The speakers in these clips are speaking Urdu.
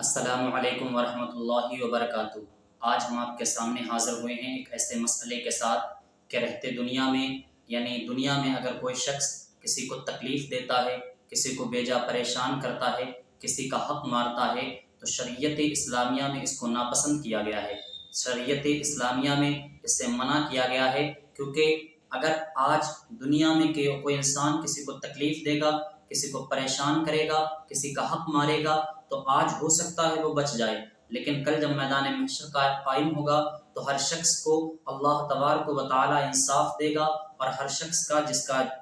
السلام علیکم ورحمۃ اللہ وبرکاتہ۔ آج ہم آپ کے سامنے حاضر ہوئے ہیں ایک ایسے مسئلے کے ساتھ کہ رہتے دنیا میں دنیا میں اگر کوئی شخص کسی کو تکلیف دیتا ہے، کسی کو بیجا پریشان کرتا ہے، کسی کا حق مارتا ہے تو شریعت اسلامیہ میں اس کو ناپسند کیا گیا ہے۔ شریعت اسلامیہ میں اس سے منع کیا گیا ہے، کیونکہ اگر آج دنیا میں کوئی انسان کسی کو تکلیف دے گا، کسی کو پریشان کرے گا، کسی کا حق مارے گا تو آج ہو سکتا ہے وہ بچ جائے، لیکن کل جب میدان محشر کا قائم ہوگا تو ہر شخص کو اللہ تبارک و تعالی انصاف دے گا، اور ہر شخص کا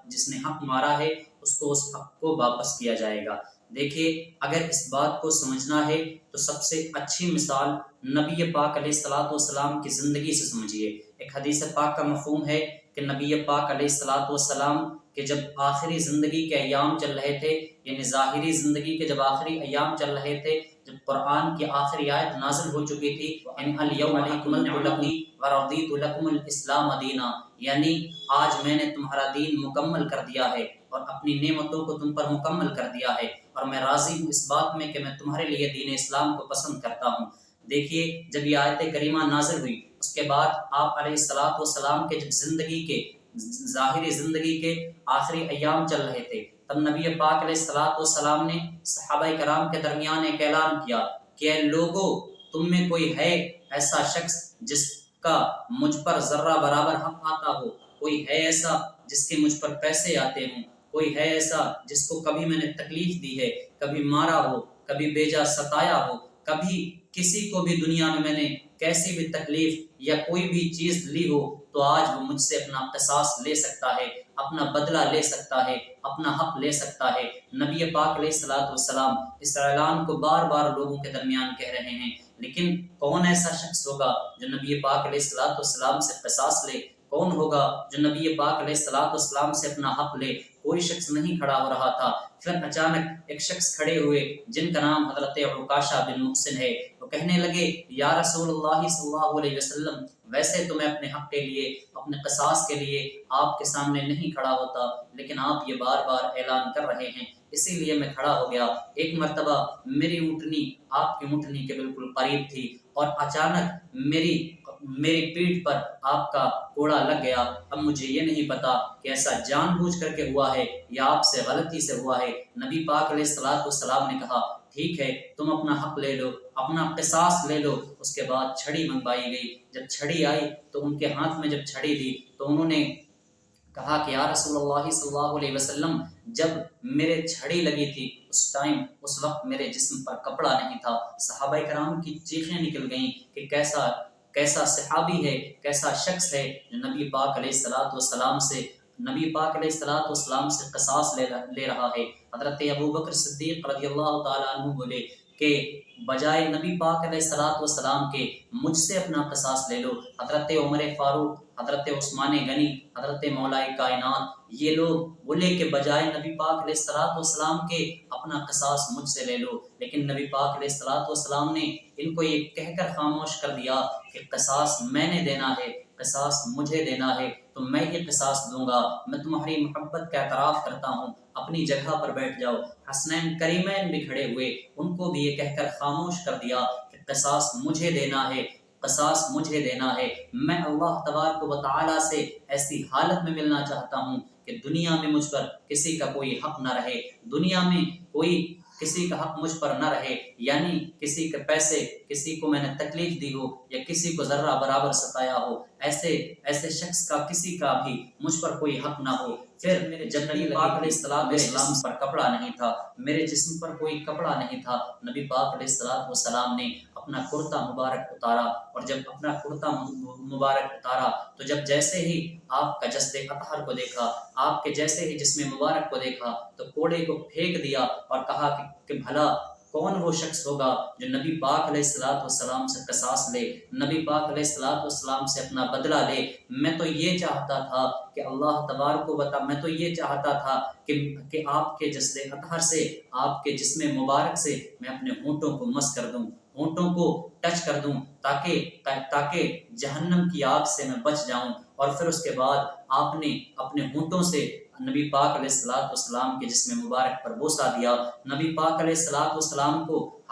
جس نے حق مارا ہے اس کو اس حق کو واپس کیا جائے گا۔ دیکھیے، اگر اس بات کو سمجھنا ہے تو سب سے اچھی مثال نبی پاک علیہ الصلوۃ والسلام کی زندگی سے سمجھیے۔ ایک حدیث پاک کا مفہوم ہے کہ نبی پاک علیہ الصلوۃ والسلام کہ جب آخری زندگی کے ایام چل رہے تھے، یعنی ظاہری زندگی کے جب آخری ایام چل رہے تھے، جب قرآن کی آخری آیت نازل ہو چکی تھی، یعنی الیوم اکملت لکم ورضیت لکم الاسلام دینا، یعنی آج میں نے تمہارا دین مکمل کر دیا ہے اور اپنی نعمتوں کو تم پر مکمل کر دیا ہے، اور میں راضی ہوں اس بات میں کہ میں تمہارے لیے دین اسلام کو پسند کرتا ہوں۔ دیکھیے، جب یہ آیت کریمہ نازل ہوئی اس کے بعد آپ علیہ الصلوۃ والسلام کے جب ظاہری زندگی کے آخری ایام چل رہے تھے، تب نبی پاک علیہ الصلوۃ والسلام نے صحابہ کرام کے درمیان ایک اعلان کیا کہ اے لوگو، تم میں کوئی ہے ایسا شخص جس کا مجھ پر ذرہ برابر حق آتا ہو؟ کوئی ہے ایسا جس کے مجھ پر پیسے آتے ہوں؟ کوئی ہے ایسا جس کو کبھی میں نے تکلیف دی ہے، کبھی مارا ہو، کبھی بیجا ستایا ہو، کبھی کسی کو بھی دنیا میں نے کیسی بھی تکلیف یا کوئی بھی چیز لی ہو تو آج وہ مجھ سے اپنا قصاص لے سکتا ہے، اپنا بدلہ لے سکتا ہے، اپنا حق لے سکتا ہے؟ نبی پاک علیہ الصلوۃ والسلام اس اعلان کو بار بار لوگوں کے درمیان کہہ رہے ہیں، لیکن کون ایسا شخص ہوگا جو نبی پاک علیہ الصلوۃ والسلام سے قصاص لے؟ کون ہوگا جو نبی پاک علیہ الصلوۃ والسلام سے اپنا حق لے؟ کوئی شخص نہیں کھڑا ہو رہا تھا۔ پھر اچانک ایک شخص کھڑے ہوئے جن کا نام حضرت عکاشہ بن محسن ہے۔ وہ کہنے لگے، یا رسول اللہ صلی اللہ علیہ وسلم، ویسے تو میں اپنے حق کے لیے، اپنے قصاص کے لیے آپ کے سامنے نہیں کھڑا ہوتا، لیکن آپ یہ بار بار اعلان کر رہے ہیں، اسی لیے میں کھڑا ہو گیا۔ ایک مرتبہ میری اونٹنی آپ کی اونٹنی کے بالکل قریب تھی اور اچانک میری پیٹھ پر آپ کا کوڑا لگ گیا۔ اب مجھے یہ نہیں پتا کہ ایسا جان بوجھ کر کے ہوا ہے یا آپ سے غلطی سے ہوا ہے۔ نبی پاک علیہ الصلوۃ والسلام نے کہا، ٹھیک ہے، تم اپنا حق لے لو، اپنا قصاص لے لو۔ اس کے بعد چھڑی منگوائی گئی۔ جب چھڑی آئی تو ان کے ہاتھ میں جب چھڑی دی تو انہوں نے کہا کہ یا رسول اللہ صلی اللہ علیہ وسلم، جب میرے چھڑی لگی تھی اس وقت میرے جسم پر کپڑا نہیں تھا۔ صحابہ کرام کی چیخیں نکل گئیں کہ کیسا صحابی ہے، کیسا شخص ہے جو نبی پاک علیہ الصلوۃ والسلام سے قصاص لے رہا ہے۔ حضرت ابو بکر صدیق رضی اللہ تعالیٰ عنہ بولے کہ بجائے نبی پاک علیہ الصلوۃ والسلام کے مجھ سے اپنا قصاص لے لو۔ حضرت عمر فاروق، حضرت عثمان غنی، حضرت مولا کائنات، یہ لوگ بولے کہ بجائے نبی پاک علیہ الصلوۃ والسلام کے اپنا قصاص مجھ سے لے لو، لیکن نبی پاک علیہ الصلوۃ والسلام نے ان کو یہ کہہ کر خاموش کر دیا کہ قصاص میں نے دینا ہے، قصاص مجھے دینا ہے، تو میں یہ قصاص دوں گا۔ میں تمہاری محبت کا اعتراف کرتا ہوں، اپنی جگہ پر بیٹھ جاؤ۔ حسنین کریمین بھی کھڑے ہوئے، ان کو بھی یہ کہہ کر خاموش کر دیا کہ قصاص مجھے دینا ہے، قصاص مجھے دینا ہے۔ میں اللہ تبارک و تعالیٰ سے ایسی حالت میں ملنا چاہتا ہوں کہ دنیا میں مجھ پر کسی کا کوئی حق نہ رہے، دنیا میں کوئی کسی کا حق مجھ پر نہ رہے، یعنی کسی کے پیسے، کسی کو میں نے تکلیف دی ہو یا کسی کو ذرہ برابر ستایا ہو، ایسے شخص کا کسی کا بھی مجھ پر کوئی حق نہ ہو۔ پھر جب نبی پاک علیہ السلام پر کپڑا نہیں تھا، میرے جسم پر کوئی کپڑا نہیں تھا، نبی پاک علیہ السلام نے اپنا کرتا مبارک اتارا، اور جب اپنا کرتا مبارک اتارا تو جب جیسے ہی آپ کا جسد اطہر کو دیکھا، آپ کے جیسے ہی جسم مبارک کو دیکھا تو کوڑے کو پھینک دیا اور کہا کہ بھلا کون وہ شخص ہوگا جو نبی پاک علیہ الصلوۃ والسلام سے قصاص لے، نبی پاک علیہ الصلوۃ والسلام سے اپنا بدلہ لے؟ میں تو یہ چاہتا تھا کہ اللہ تبارک و تعالیٰ، میں تو یہ چاہتا تھا کہ آپ کے جسد اطہر سے، آپ کے جسم مبارک سے میں اپنے ہونٹوں کو مس کر دوں، ہونٹوں کو ٹچ کر دوں، تاکہ جہنم کی آگ سے میں بچ جاؤں۔ اور پھر اس کے بعد آپ نے اپنے ہونٹوں سے نبی پاک علیہ الصلوۃ والسلام کے جسم مبارک پر بوسہ دیا۔ نبی پاک علیہ الصلوۃ والسلام کو